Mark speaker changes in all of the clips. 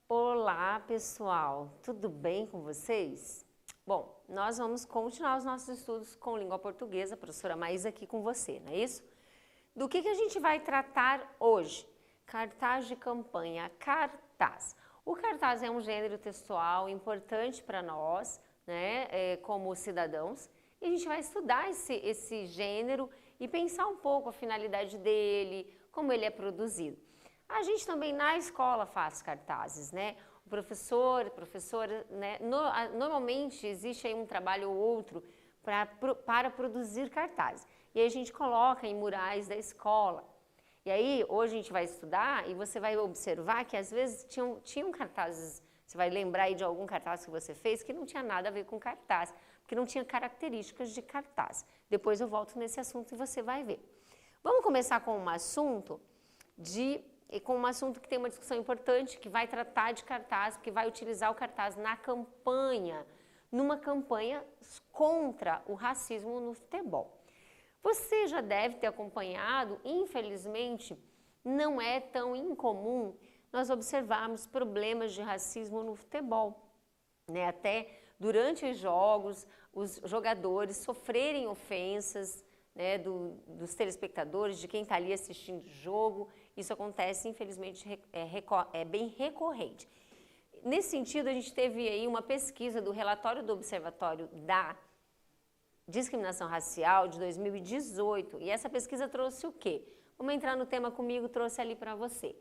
Speaker 1: Olá, pessoal! Tudo bem com vocês? Bom, nós vamos continuar os nossos estudos com língua portuguesa, a professora Maísa aqui com você, não é isso? Do que a gente vai tratar hoje? Cartaz de campanha, cartaz. O cartaz é um gênero textual importante para nós, né, como cidadãos, e a gente vai estudar esse gênero e pensar um pouco a finalidade dele, como ele é produzido. A gente também na escola faz cartazes, né? O professor, professora, né? Normalmente existe aí um trabalho ou outro para produzir cartazes. E aí a gente coloca em murais da escola. E aí hoje a gente vai estudar e você vai observar que às vezes tinham cartazes, você vai lembrar aí de algum cartaz que você fez que não tinha nada a ver com cartaz, porque não tinha características de cartaz. Depois eu volto nesse assunto e você vai ver. Vamos começar com um assunto que tem uma discussão importante, que vai tratar de cartaz, que vai utilizar o cartaz na campanha, numa campanha contra o racismo no futebol. Você já deve ter acompanhado, infelizmente, não é tão incomum nós observarmos problemas de racismo no futebol, né? Até durante os jogos, os jogadores sofrerem ofensas, né, dos telespectadores, de quem está ali assistindo o jogo. Isso acontece, infelizmente, é bem recorrente. Nesse sentido, a gente teve aí uma pesquisa do relatório do Observatório da Discriminação Racial de 2018, e essa pesquisa trouxe o quê? Vamos entrar no tema comigo, trouxe ali para você.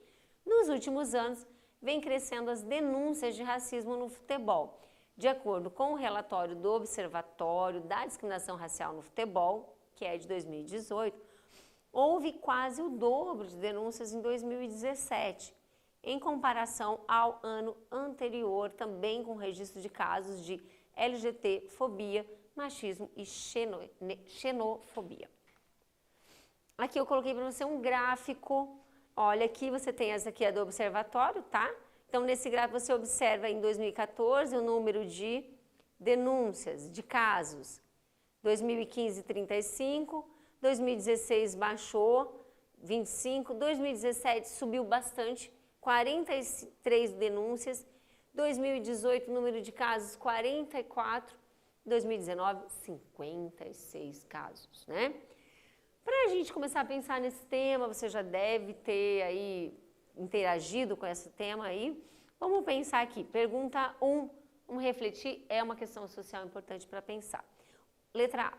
Speaker 1: Nos últimos anos, vem crescendo as denúncias de racismo no futebol. De acordo com o relatório do Observatório da Discriminação Racial no Futebol, que é de 2018, houve quase o dobro de denúncias em 2017, em comparação ao ano anterior, também com registro de casos de LGBTfobia, machismo e xenofobia. Aqui eu coloquei para você um gráfico. Olha, aqui você tem essa aqui é do observatório, tá? Então, nesse gráfico você observa em 2014 o número de denúncias, de casos. 2015, 35, 2016 baixou, 25, 2017 subiu bastante, 43 denúncias, 2018 número de casos 44, 2019 56 casos, né? Para a gente começar a pensar nesse tema, você já deve ter aí interagido com esse tema aí. Vamos pensar aqui, pergunta 1, vamos refletir, é uma questão social importante para pensar. Letra A.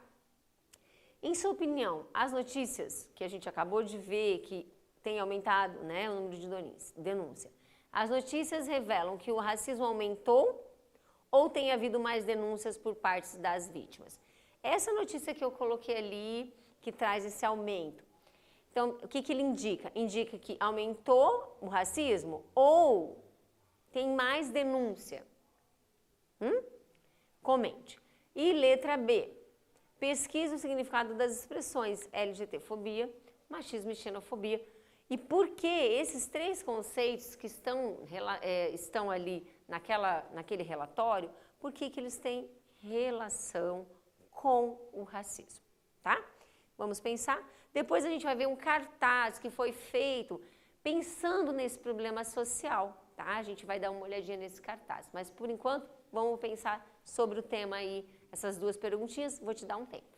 Speaker 1: Em sua opinião, as notícias que a gente acabou de ver que tem aumentado, né, o número de denúncia, as notícias revelam que o racismo aumentou ou tem havido mais denúncias por parte das vítimas? Essa notícia que eu coloquei ali, que traz esse aumento, então o que ele indica? Indica que aumentou o racismo ou tem mais denúncia? Comente. E letra B. Pesquisa o significado das expressões LGBTfobia, machismo e xenofobia. E por que esses três conceitos que estão ali naquele relatório, por que eles têm relação com o racismo, tá? Vamos pensar? Depois a gente vai ver um cartaz que foi feito pensando nesse problema social, tá? A gente vai dar uma olhadinha nesse cartaz, mas por enquanto vamos pensar sobre o tema aí, essas duas perguntinhas, vou te dar um tempo.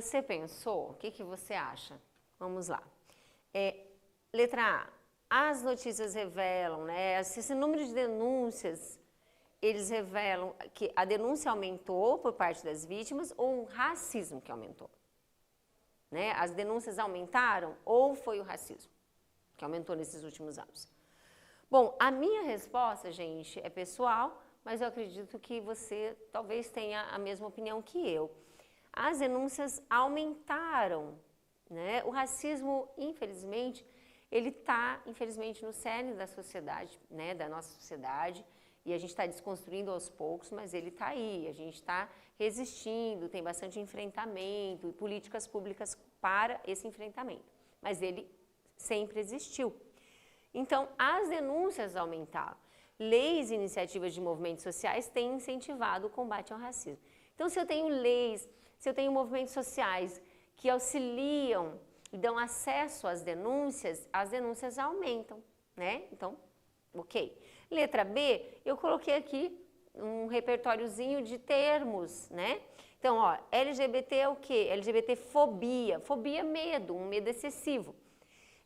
Speaker 1: você pensou? O que você acha? Vamos lá. Letra A. As notícias revelam, né? Esse número de denúncias, eles revelam que a denúncia aumentou por parte das vítimas ou o racismo que aumentou? Né? As denúncias aumentaram ou foi o racismo que aumentou nesses últimos anos? Bom, a minha resposta, gente, é pessoal, mas eu acredito que você talvez tenha a mesma opinião que eu. As denúncias aumentaram, né? O racismo, infelizmente, ele está, infelizmente, no cerne da sociedade, né? Da nossa sociedade, e a gente está desconstruindo aos poucos, mas ele está aí, a gente está resistindo, tem bastante enfrentamento e políticas públicas para esse enfrentamento, mas ele sempre existiu. Então, as denúncias aumentaram. Leis e iniciativas de movimentos sociais têm incentivado o combate ao racismo. Então, se eu tenho leis, se eu tenho movimentos sociais que auxiliam e dão acesso às denúncias, as denúncias aumentam, né? Então, ok. Letra B, eu coloquei aqui um repertóriozinho de termos, né? Então, ó, LGBT é o quê? LGBTfobia. Fobia é medo, um medo excessivo.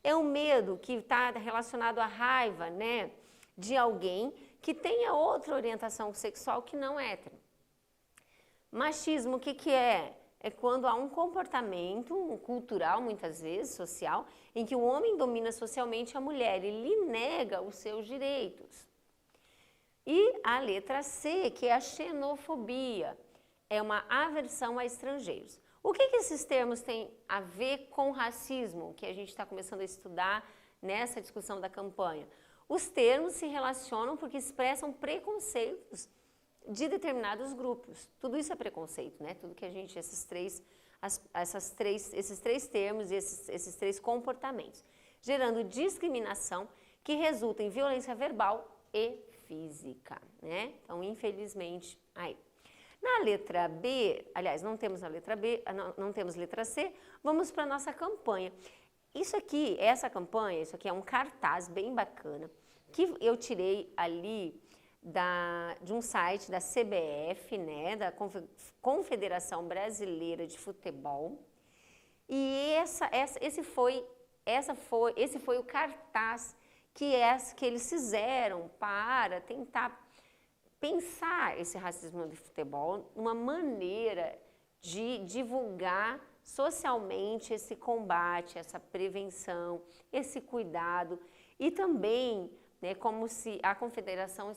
Speaker 1: É um medo que está relacionado à raiva, né? De alguém que tenha outra orientação sexual que não hétero. Machismo, o que é? É quando há um comportamento cultural, muitas vezes, social, em que o homem domina socialmente a mulher e lhe nega os seus direitos. E a letra C, que é a xenofobia, é uma aversão a estrangeiros. O que esses termos têm a ver com racismo, que a gente está começando a estudar nessa discussão da campanha? Os termos se relacionam porque expressam preconceitos de determinados grupos. Tudo isso é preconceito, né? Tudo que a gente, esses três termos e esses três comportamentos, gerando discriminação que resulta em violência verbal e física, né? Então, infelizmente, aí. Na letra B, aliás, não temos a letra B, não temos letra C, vamos para a nossa campanha. Isso aqui, essa campanha, isso aqui é um cartaz bem bacana, que eu tirei ali de um site da CBF, né, da Confederação Brasileira de Futebol, e esse foi o cartaz que eles fizeram para tentar pensar esse racismo do futebol, uma maneira de divulgar socialmente esse combate, essa prevenção, esse cuidado e também, né, como se a confederação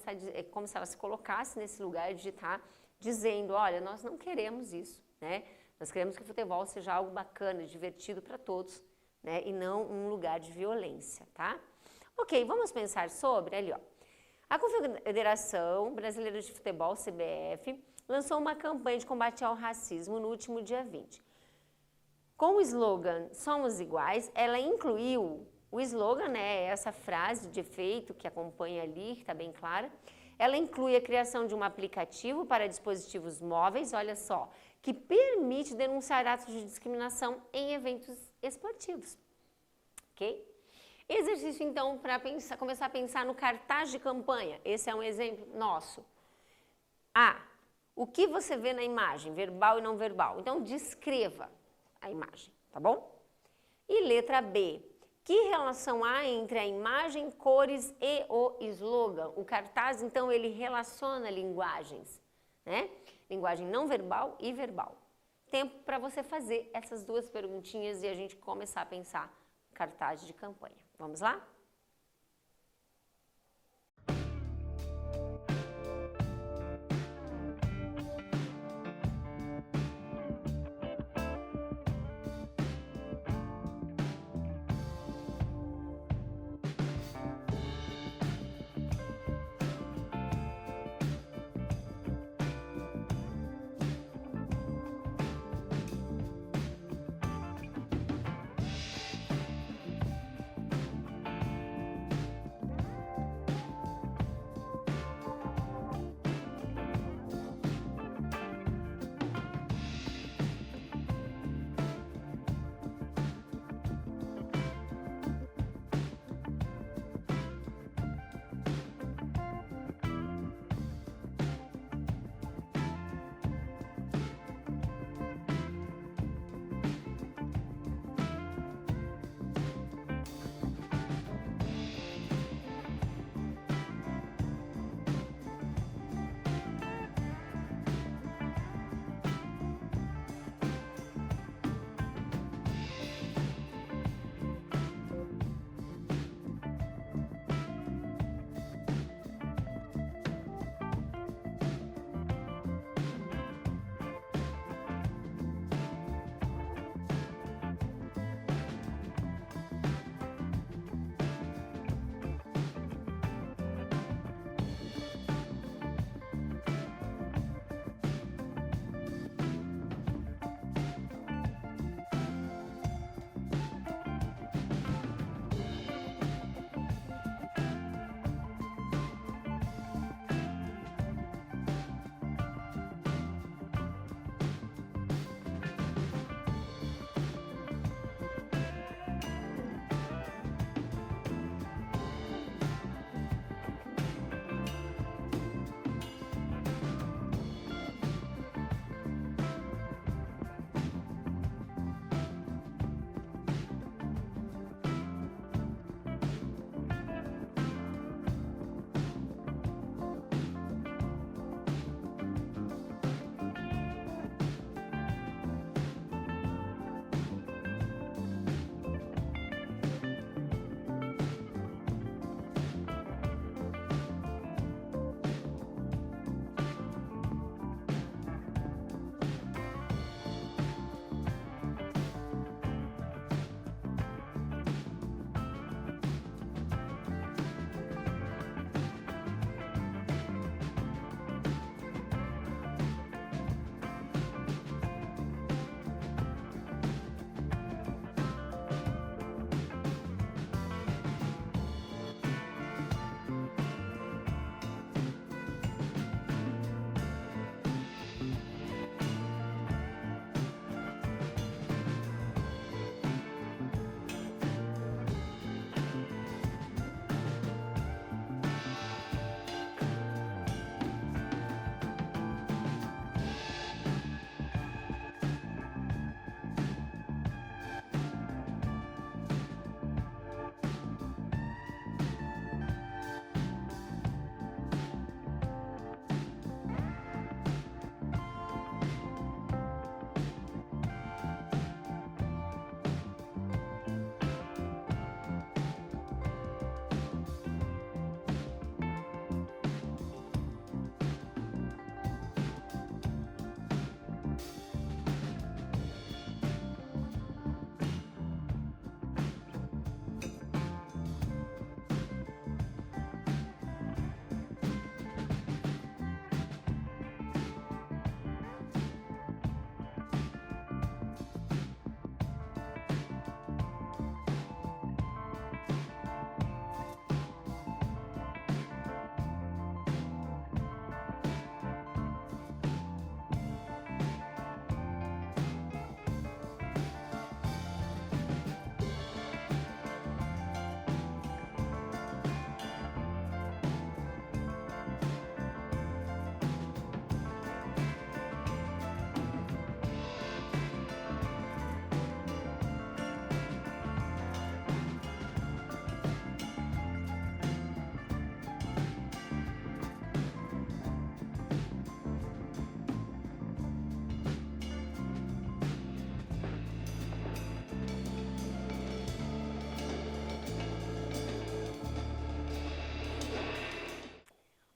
Speaker 1: como se ela se colocasse nesse lugar de estar dizendo, olha, nós não queremos isso, né? Nós queremos que o futebol seja algo bacana, divertido para todos, né? E não um lugar de violência, tá? Ok, vamos pensar sobre, ali ó, a Confederação Brasileira de Futebol, CBF, lançou uma campanha de combate ao racismo no último dia 20. Com o slogan Somos Iguais, ela incluiu o slogan, né, essa frase de efeito que acompanha ali, que está bem clara. Ela inclui a criação de um aplicativo para dispositivos móveis, olha só, que permite denunciar atos de discriminação em eventos esportivos. Ok? Exercício, então, para começar a pensar no cartaz de campanha. Esse é um exemplo nosso. A. O que você vê na imagem, verbal e não verbal? Então, descreva a imagem, tá bom? E letra B. Que relação há entre a imagem, cores e o slogan? O cartaz, então, ele relaciona linguagens, né? Linguagem não verbal e verbal. Tempo para você fazer essas duas perguntinhas e a gente começar a pensar cartaz de campanha. Vamos lá?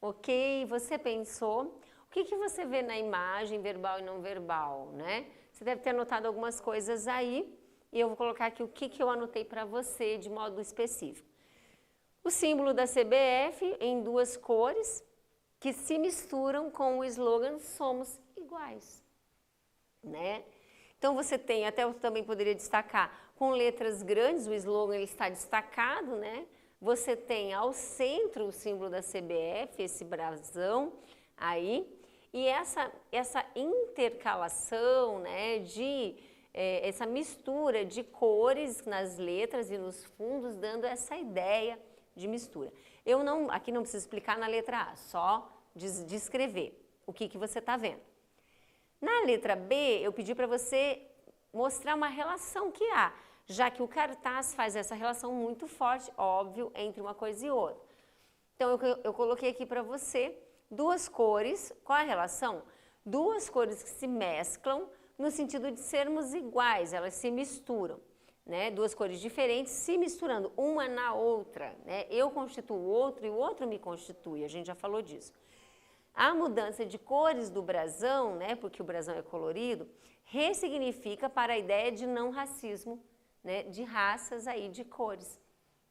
Speaker 1: Ok? Você pensou? O que que você vê na imagem verbal e não verbal, né? Você deve ter anotado algumas coisas aí e eu vou colocar aqui o que que eu anotei para você de modo específico. O símbolo da CBF em duas cores que se misturam com o slogan Somos Iguais, né? Então você tem, até eu também poderia destacar, com letras grandes, o slogan ele está destacado, né? Você tem ao centro o símbolo da CBF, esse brasão aí, e essa intercalação, né, essa mistura de cores nas letras e nos fundos, dando essa ideia de mistura. Eu não, aqui não preciso explicar na letra A, só descrever o que você está vendo. Na letra B, eu pedi para você mostrar uma relação que há, já que o cartaz faz essa relação muito forte, óbvio, entre uma coisa e outra. Então, eu coloquei aqui para você duas cores, qual a relação? Duas cores que se mesclam no sentido de sermos iguais, elas se misturam, né? Duas cores diferentes se misturando uma na outra, né? Eu constituo o outro e o outro me constitui, a gente já falou disso. A mudança de cores do brasão, né, porque o brasão é colorido, ressignifica para a ideia de não racismo, né, de raças aí, de cores,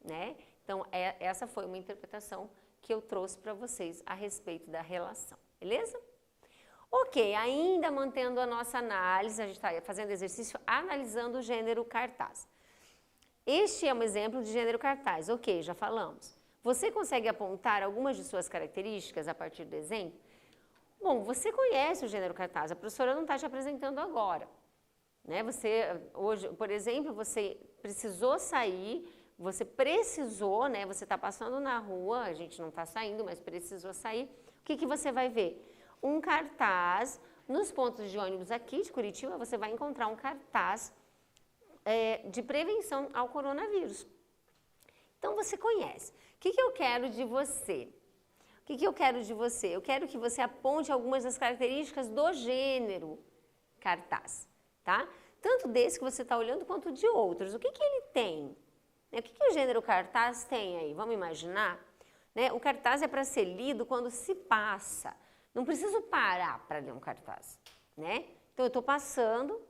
Speaker 1: né? Então, essa foi uma interpretação que eu trouxe para vocês a respeito da relação, beleza? Ok, ainda mantendo a nossa análise, a gente está fazendo exercício analisando o gênero cartaz. Este é um exemplo de gênero cartaz, ok, já falamos. Você consegue apontar algumas de suas características a partir do exemplo? Bom, você conhece o gênero cartaz, a professora não está te apresentando agora, né? Você, hoje, por exemplo, você precisou sair, né? Você está passando na rua, a gente não está saindo, mas precisou sair. O que você vai ver? Um cartaz, nos pontos de ônibus aqui de Curitiba, você vai encontrar um cartaz de prevenção ao coronavírus. Então, você conhece. O que eu quero de você? O que eu quero de você? Eu quero que você aponte algumas das características do gênero cartaz, tá? Tanto desse que você está olhando, quanto de outros. O que ele tem? O que o gênero cartaz tem aí? Vamos imaginar? Né? O cartaz é para ser lido quando se passa. Não preciso parar para ler um cartaz, né? Então, eu estou passando,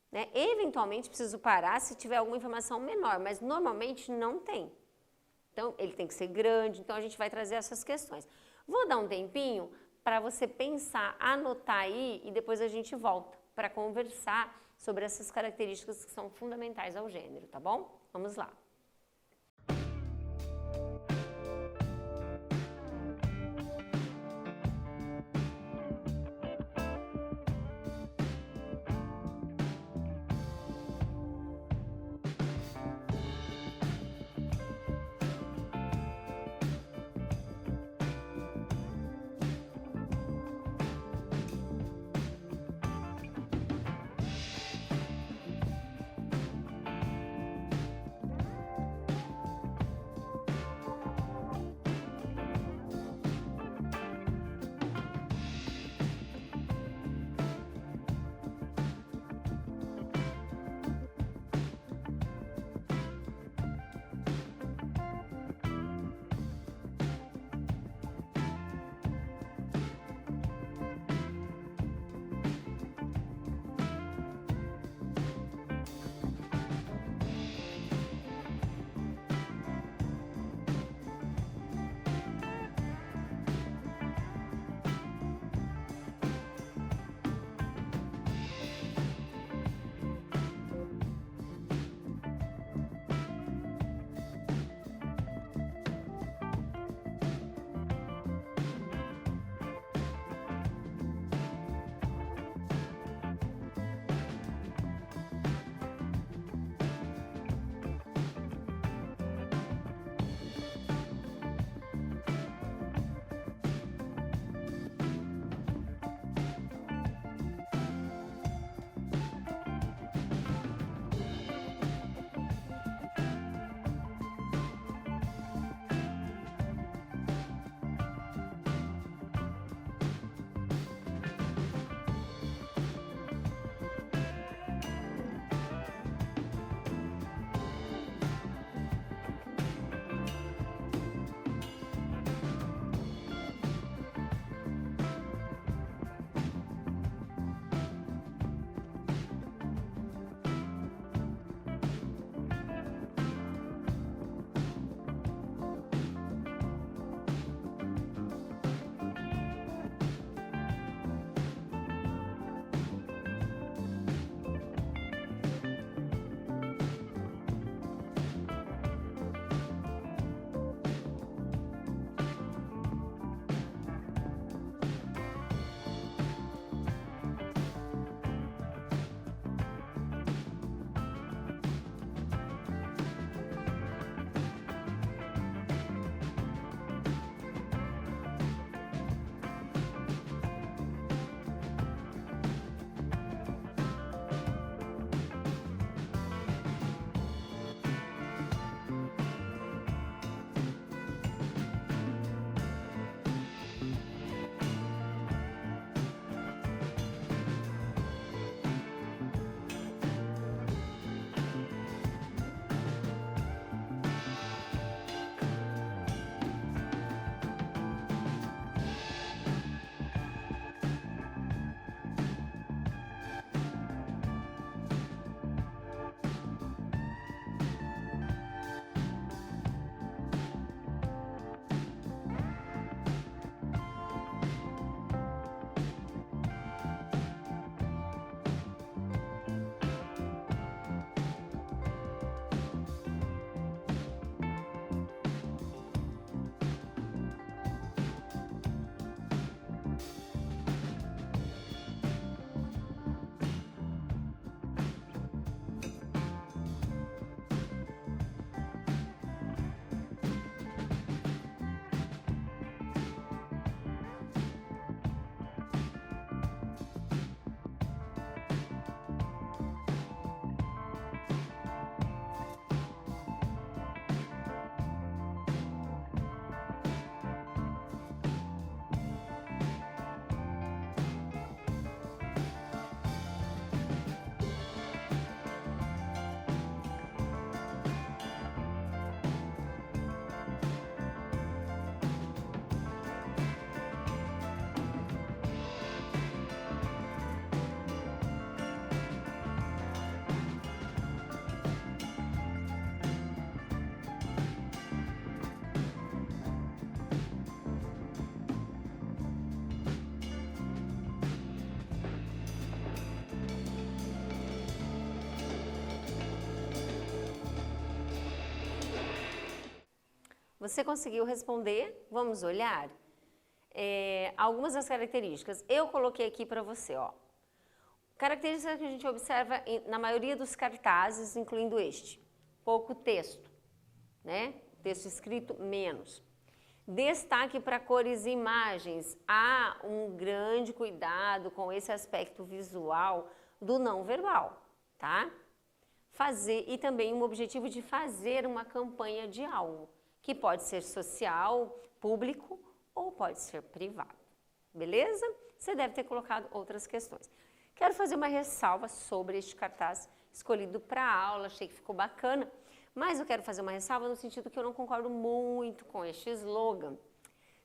Speaker 1: né? Eventualmente, preciso parar se tiver alguma informação menor, mas normalmente não tem. Então, ele tem que ser grande, então a gente vai trazer essas questões. Vou dar um tempinho para você pensar, anotar aí e depois a gente volta para conversar sobre essas características que são fundamentais ao gênero, tá bom? Vamos lá. Você conseguiu responder? Vamos olhar? Algumas das características. Eu coloquei aqui para você, ó. Características que a gente observa na maioria dos cartazes, incluindo este. Pouco texto, né? Texto escrito, menos. Destaque para cores e imagens. Há um grande cuidado com esse aspecto visual do não verbal, tá? E também um objetivo de fazer uma campanha de algo, que pode ser social, público ou pode ser privado, beleza? Você deve ter colocado outras questões. Quero fazer uma ressalva sobre este cartaz escolhido para a aula, achei que ficou bacana, mas eu quero fazer uma ressalva no sentido que eu não concordo muito com este slogan,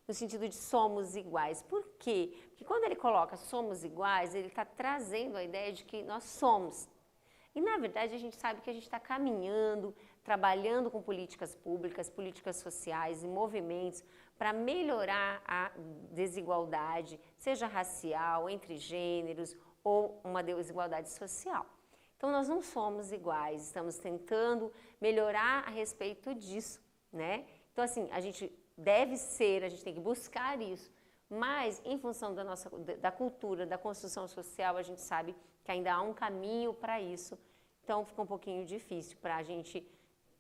Speaker 1: no sentido de somos iguais. Por quê? Porque quando ele coloca somos iguais, ele está trazendo a ideia de que nós somos. E, na verdade, a gente sabe que a gente está caminhando, trabalhando com políticas públicas, políticas sociais e movimentos para melhorar a desigualdade, seja racial, entre gêneros ou uma desigualdade social. Então, nós não somos iguais, estamos tentando melhorar a respeito disso, né? Então, assim, a gente deve ser, a gente tem que buscar isso, mas em função da cultura, da construção social, a gente sabe que ainda há um caminho para isso, então fica um pouquinho difícil para a gente,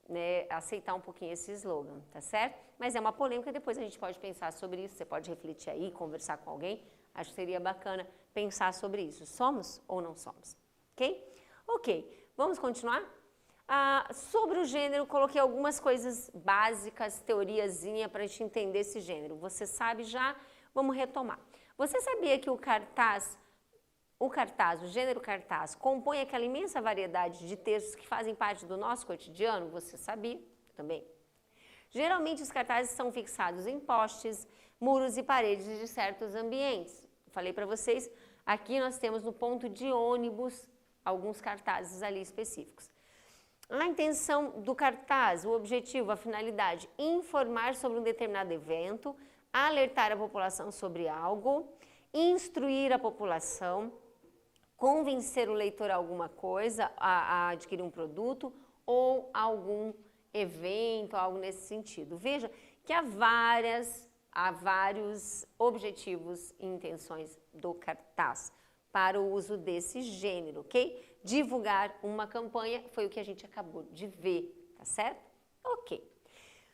Speaker 1: né, aceitar um pouquinho esse slogan, tá certo? Mas é uma polêmica, depois a gente pode pensar sobre isso, você pode refletir aí, conversar com alguém, acho que seria bacana pensar sobre isso, somos ou não somos, ok? Ok, vamos continuar? Sobre o gênero, coloquei algumas coisas básicas, teoriazinha para a gente entender esse gênero, você sabe já, vamos retomar. Você sabia que o gênero cartaz, compõe aquela imensa variedade de textos que fazem parte do nosso cotidiano? Você sabia também. Geralmente os cartazes são fixados em postes, muros e paredes de certos ambientes. Falei para vocês, aqui nós temos no ponto de ônibus alguns cartazes ali específicos. A intenção do cartaz, o objetivo, a finalidade, informar sobre um determinado evento, alertar a população sobre algo, instruir a população, convencer o leitor a alguma coisa, a adquirir um produto ou algum evento, algo nesse sentido. Veja que há vários objetivos e intenções do cartaz para o uso desse gênero, ok? Divulgar uma campanha foi o que a gente acabou de ver, tá certo? Ok.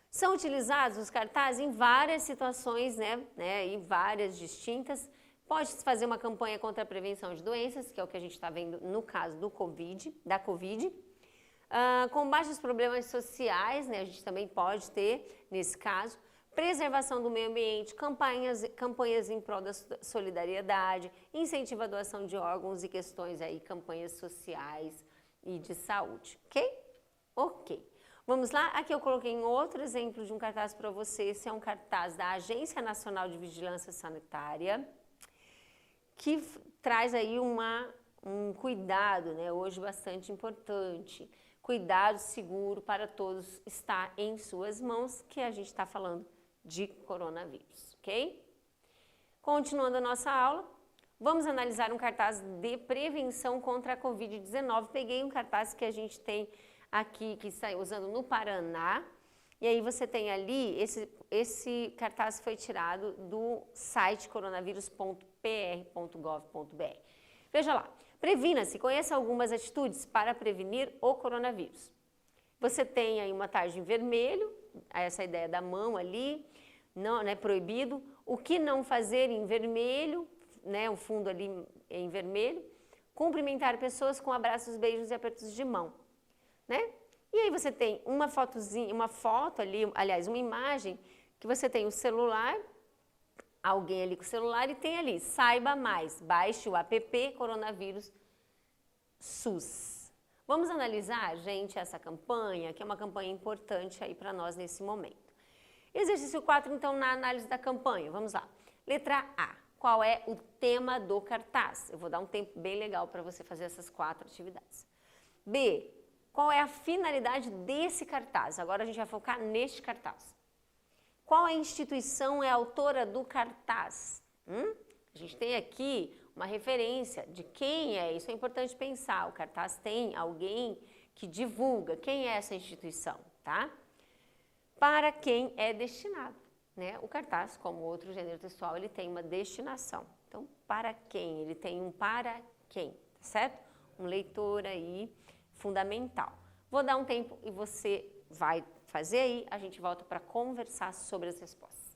Speaker 1: São utilizados os cartazes em várias situações, né? Em várias distintas. Pode-se fazer uma campanha contra a prevenção de doenças, que é o que a gente está vendo no caso da Covid. Combate aos problemas sociais, né? A gente também pode ter nesse caso. Preservação do meio ambiente, campanhas em prol da solidariedade, incentivo à doação de órgãos e questões aí, campanhas sociais e de saúde, ok? Ok. Vamos lá, aqui eu coloquei um outro exemplo de um cartaz para você, esse é um cartaz da Agência Nacional de Vigilância Sanitária, que traz aí um cuidado, né, hoje bastante importante, cuidado seguro para todos está em suas mãos, que a gente está falando de coronavírus, ok? Continuando a nossa aula, vamos analisar um cartaz de prevenção contra a Covid-19. Peguei um cartaz que a gente tem aqui, que está usando no Paraná, e aí você tem ali, esse cartaz foi tirado do site coronavírus.pr.gov.br. Veja lá, previna-se, conheça algumas atitudes para prevenir o coronavírus. Você tem aí uma tarja em vermelho, essa ideia da mão ali, não é proibido. O que não fazer em vermelho, né, o fundo ali em vermelho. Cumprimentar pessoas com abraços, beijos e apertos de mão, né? E aí você tem uma foto ali, aliás, uma imagem, que você tem o celular, alguém ali com o celular e tem ali, saiba mais, baixe o app Coronavírus SUS. Vamos analisar, gente, essa campanha, que é uma campanha importante aí para nós nesse momento. Exercício 4, então, na análise da campanha. Vamos lá. Letra A. Qual é o tema do cartaz? Eu vou dar um tempo bem legal para você fazer essas 4 atividades. B. Qual é a finalidade desse cartaz? Agora a gente vai focar neste cartaz. Qual a instituição é a autora do cartaz? A gente tem aqui uma referência de quem é, isso é importante pensar, o cartaz tem alguém que divulga, quem é essa instituição, tá? para quem é destinado, né? O cartaz, como outro gênero textual, ele tem uma destinação. Então, para quem? Ele tem um para quem, tá certo? Um leitor aí fundamental. Vou dar um tempo e você vai fazer aí, a gente volta para conversar sobre as respostas.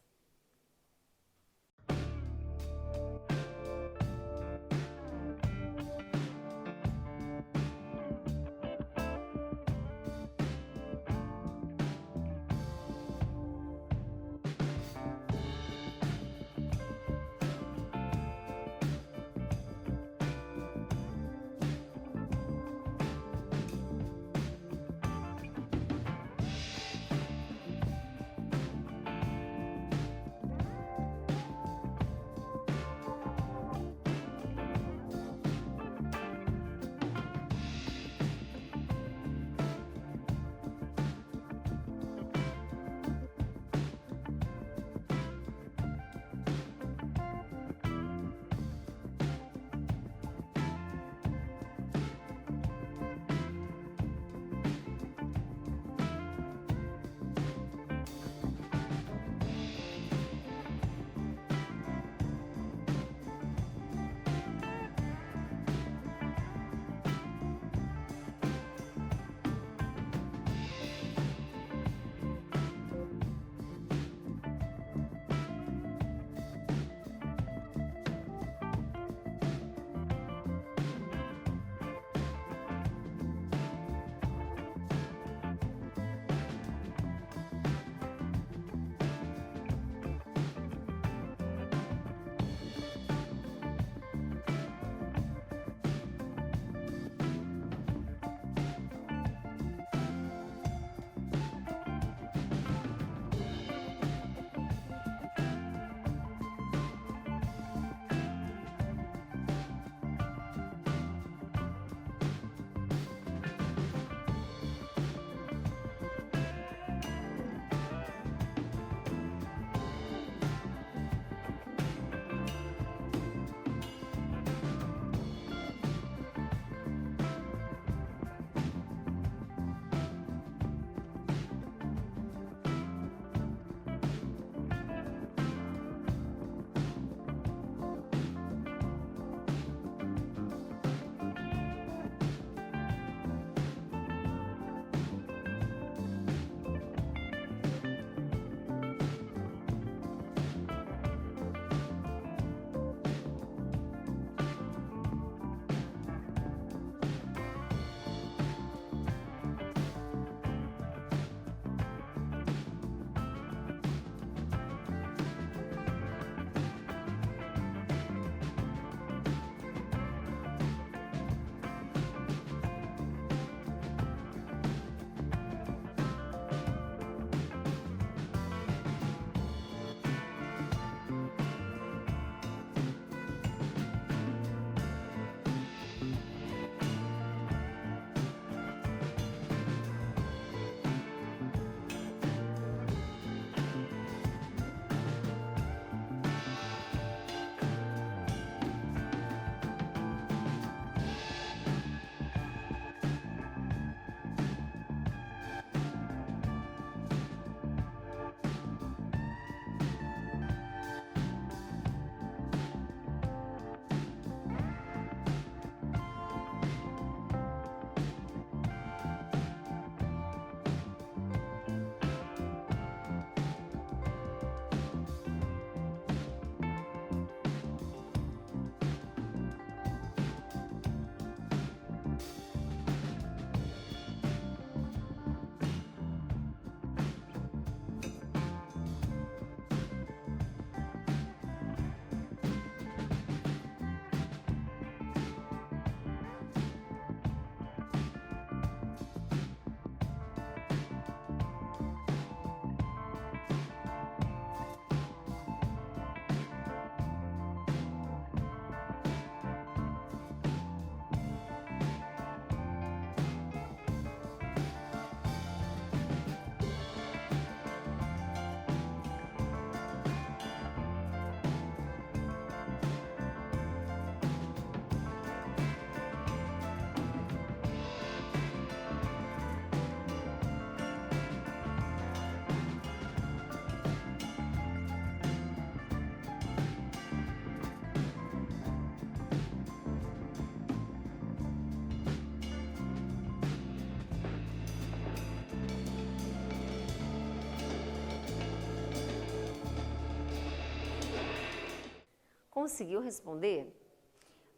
Speaker 1: Conseguiu responder?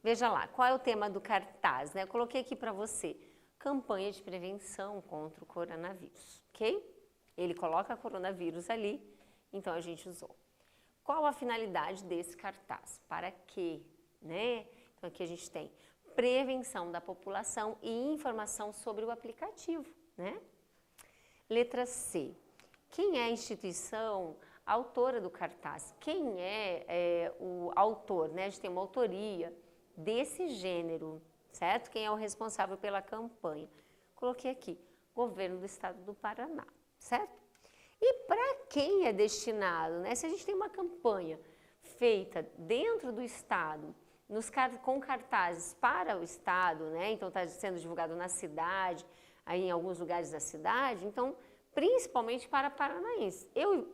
Speaker 1: Veja lá, qual é o tema do cartaz, né? Eu coloquei aqui para você, campanha de prevenção contra o coronavírus, ok? Ele coloca coronavírus ali, então a gente usou. Qual a finalidade desse cartaz? Para quê, né? Então aqui a gente tem prevenção da população e informação sobre o aplicativo, né? Letra C. Quem é a instituição autora do cartaz? Quem é o autor, né? A gente tem uma autoria desse gênero, certo? Quem é o responsável pela campanha? Coloquei aqui, governo do estado do Paraná, certo? E para quem é destinado, né? Se a gente tem uma campanha feita dentro do estado, com cartazes para o estado, né? Então está sendo divulgado na cidade, aí em alguns lugares da cidade, então principalmente para paranaenses.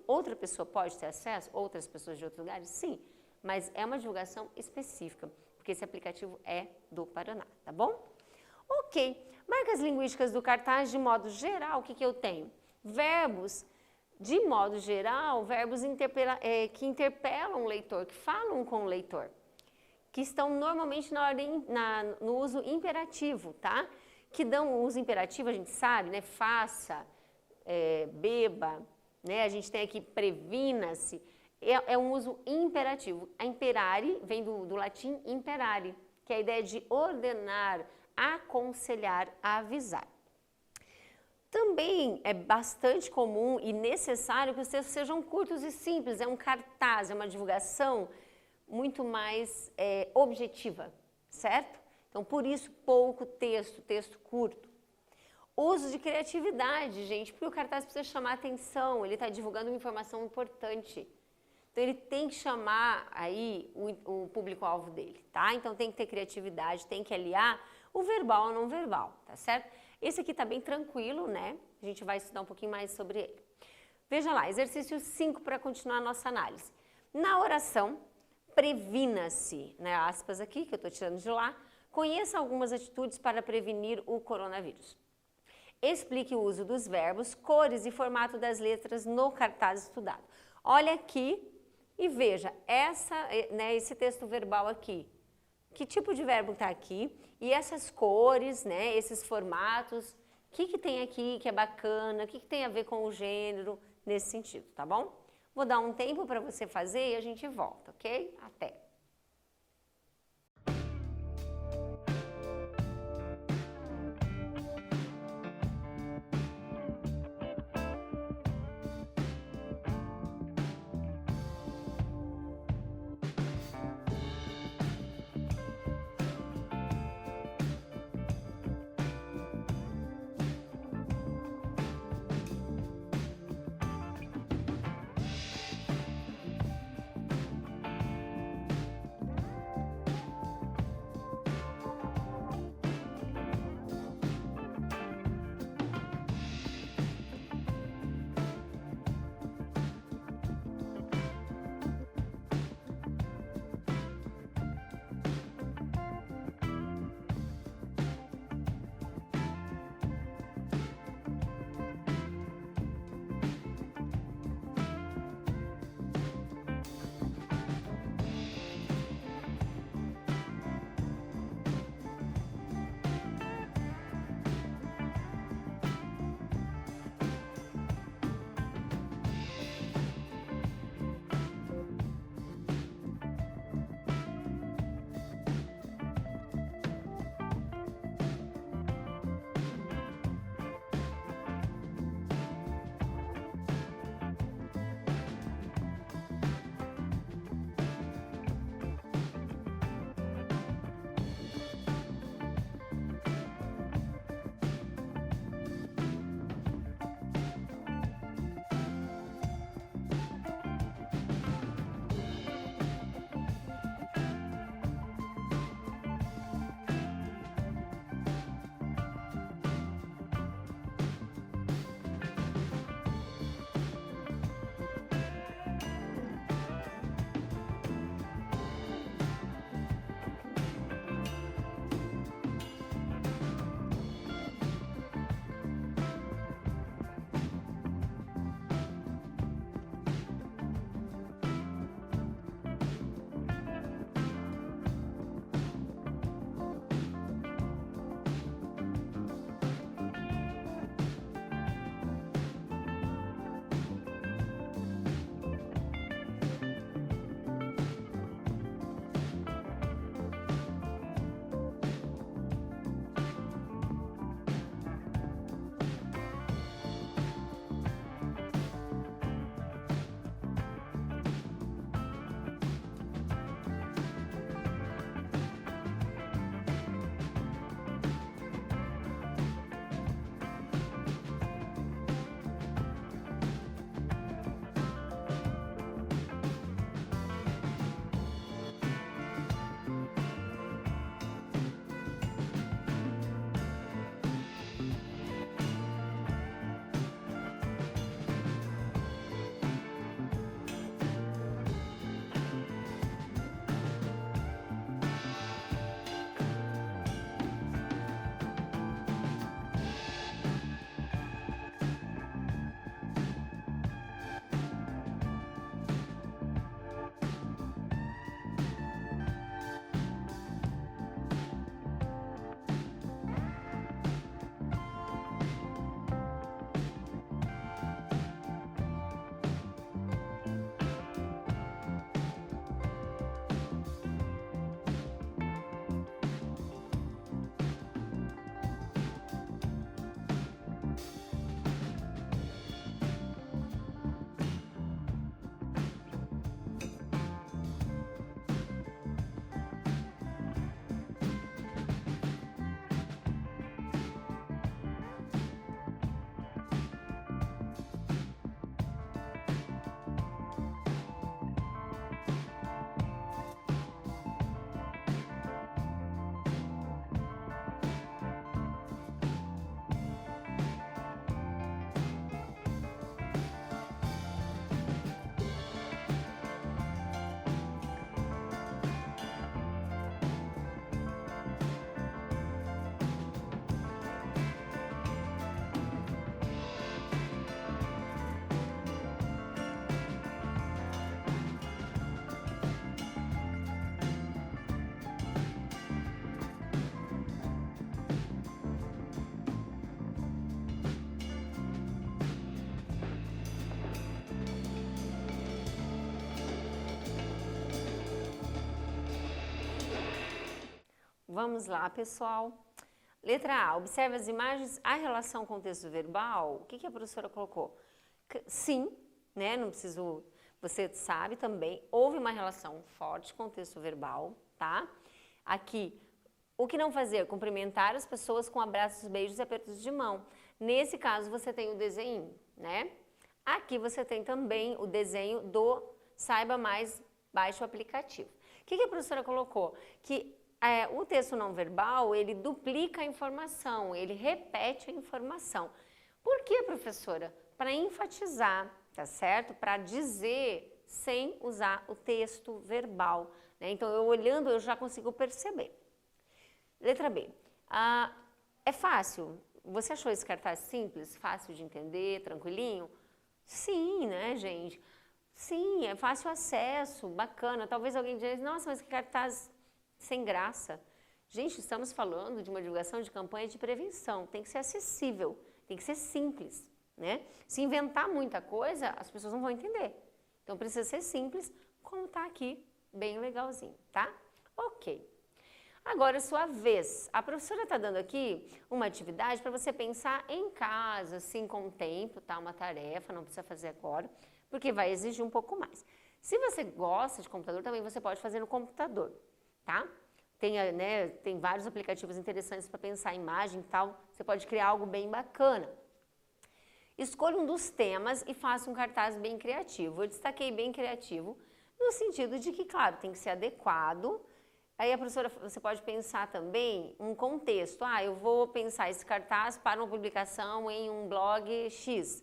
Speaker 1: Outra pessoa pode ter acesso? Outras pessoas de outros lugares? Sim, mas é uma divulgação específica, porque esse aplicativo é do Paraná, tá bom? Ok, marcas linguísticas do cartaz de modo geral, o que eu tenho? Verbos, de modo geral, verbos que interpelam o leitor, que falam com o leitor, que estão normalmente no uso imperativo, tá? Que dão o uso imperativo, a gente sabe, né? Faça, beba, né? A gente tem aqui previna-se, é um uso imperativo. A imperare vem do latim imperare, que é a ideia de ordenar, aconselhar, avisar. Também é bastante comum e necessário que os textos sejam curtos e simples, é um cartaz, é uma divulgação muito mais objetiva, certo? Então, por isso, pouco texto curto. Uso de criatividade, gente, porque o cartaz precisa chamar atenção, ele está divulgando uma informação importante. Então, ele tem que chamar aí o público-alvo dele, tá? Então, tem que ter criatividade, tem que aliar o verbal ao não verbal, tá certo? Esse aqui tá bem tranquilo, né? A gente vai estudar um pouquinho mais sobre ele. Veja lá, exercício 5 para continuar a nossa análise. Na oração, previna-se, né? Aspas aqui, que eu tô tirando de lá. Conheça algumas atitudes para prevenir o coronavírus. Explique o uso dos verbos, cores e formato das letras no cartaz estudado. Olha aqui e veja, esse texto verbal aqui. Que tipo de verbo está aqui? E essas cores, né, esses formatos, o que tem aqui que é bacana, o que tem a ver com o gênero, nesse sentido, tá bom? Vou dar um tempo para você fazer e a gente volta, ok? Até! Vamos lá, pessoal. Letra A, observe as imagens, a relação com o texto verbal. O que a professora colocou? Sim, né? Não preciso... Você sabe também, houve uma relação forte com o texto verbal, tá? Aqui, o que não fazer? Cumprimentar as pessoas com abraços, beijos e apertos de mão. Nesse caso, você tem o desenho, né? Aqui você tem também o desenho do Saiba Mais, baixe o aplicativo. O que a professora colocou? Que o texto não verbal, ele duplica a informação, ele repete a informação. Por que, professora? Para enfatizar, tá certo? Para dizer sem usar o texto verbal, né? Então, eu olhando, eu já consigo perceber. Letra B. É fácil? Você achou esse cartaz simples, fácil de entender, tranquilinho? Sim, né, gente? Sim, é fácil acesso, bacana. Talvez alguém diga, nossa, mas que cartaz sem graça. Gente, estamos falando de uma divulgação de campanha de prevenção. Tem que ser acessível, tem que ser simples, né? Se inventar muita coisa, as pessoas não vão entender. Então, precisa ser simples, como está aqui, bem legalzinho, tá? Ok. Agora, sua vez. A professora está dando aqui uma atividade para você pensar em casa, assim, com o tempo, tá? Uma tarefa, não precisa fazer agora, porque vai exigir um pouco mais. Se você gosta de computador, também você pode fazer no computador, tá? Tem vários aplicativos interessantes para pensar em imagem e tal, você pode criar algo bem bacana. Escolha um dos temas e faça um cartaz bem criativo. Eu destaquei bem criativo, no sentido de que, claro, tem que ser adequado. Aí a professora, você pode pensar também um contexto. Eu vou pensar esse cartaz para uma publicação em um blog X,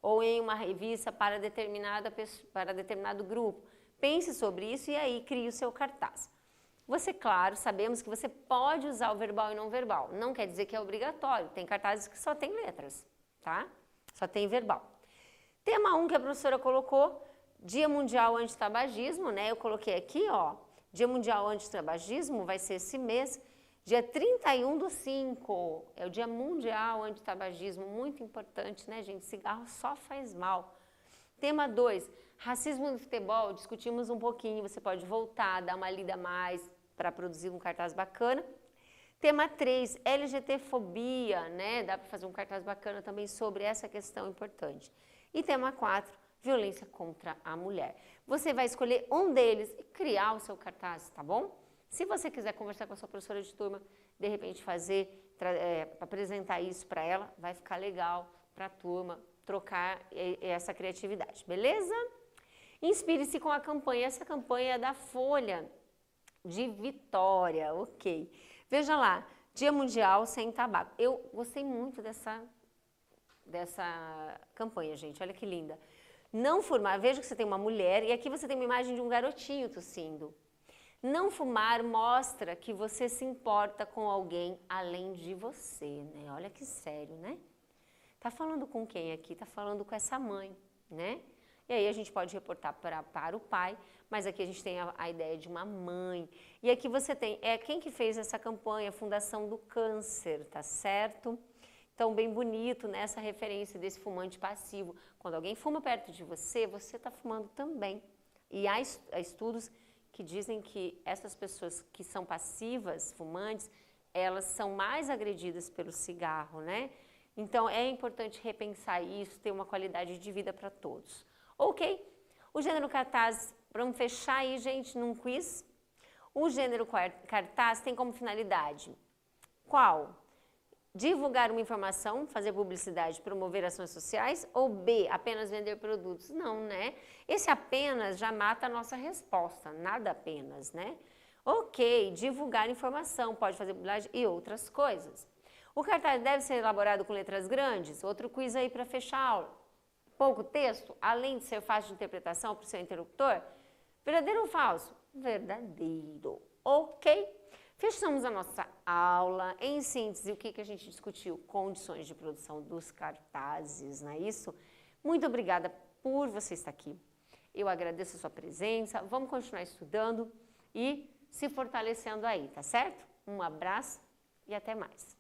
Speaker 1: ou em uma revista para determinado grupo. Pense sobre isso e aí crie o seu cartaz. Você, claro, sabemos que você pode usar o verbal e não verbal. Não quer dizer que é obrigatório. Tem cartazes que só tem letras, tá? Só tem verbal. Tema 1 que a professora colocou, Dia Mundial Antitabagismo, né? Eu coloquei aqui, ó, Dia Mundial Antitabagismo vai ser esse mês, dia 31/5, é o Dia Mundial Antitabagismo, muito importante, né, gente? Cigarro só faz mal. Tema 2, racismo no futebol, discutimos um pouquinho, você pode voltar, dar uma lida a mais para produzir um cartaz bacana. Tema 3, LGBTfobia, né? Dá para fazer um cartaz bacana também sobre essa questão importante. E tema 4, violência contra a mulher. Você vai escolher um deles e criar o seu cartaz, tá bom? Se você quiser conversar com a sua professora de turma, de repente apresentar isso para ela, vai ficar legal para a turma trocar essa criatividade, beleza? Inspire-se com a campanha, essa campanha é da Folha de Vitória, ok. Veja lá, Dia Mundial Sem Tabaco. Eu gostei muito dessa campanha, gente, olha que linda. Não fumar, veja que você tem uma mulher e aqui você tem uma imagem de um garotinho tossindo. Não fumar mostra que você se importa com alguém além de você, né? Olha que sério, né? Tá falando com quem aqui? Tá falando com essa mãe, né? E aí a gente pode reportar para o pai, mas aqui a gente tem a ideia de uma mãe. E aqui você tem, quem que fez essa campanha? A Fundação do Câncer, tá certo? Então, bem bonito, né, essa referência desse fumante passivo. Quando alguém fuma perto de você, você está fumando também. E há estudos que dizem que essas pessoas que são passivas, fumantes, elas são mais agredidas pelo cigarro, né? Então, é importante repensar isso, ter uma qualidade de vida para todos. Ok? O gênero cartaz, vamos fechar aí, gente, num quiz. O gênero cartaz tem como finalidade qual? Divulgar uma informação, fazer publicidade, promover ações sociais, ou B, apenas vender produtos? Não, né? Esse apenas já mata a nossa resposta, nada apenas, né? Ok, divulgar informação, pode fazer publicidade e outras coisas. O cartaz deve ser elaborado com letras grandes? Outro quiz aí para fechar a aula. Pouco texto, além de ser fácil de interpretação para o seu interlocutor? Verdadeiro ou falso? Verdadeiro. Ok? Fechamos a nossa aula. Em síntese, o que a gente discutiu? Condições de produção dos cartazes, não é isso? Muito obrigada por você estar aqui. Eu agradeço a sua presença. Vamos continuar estudando e se fortalecendo aí, tá certo? Um abraço e até mais.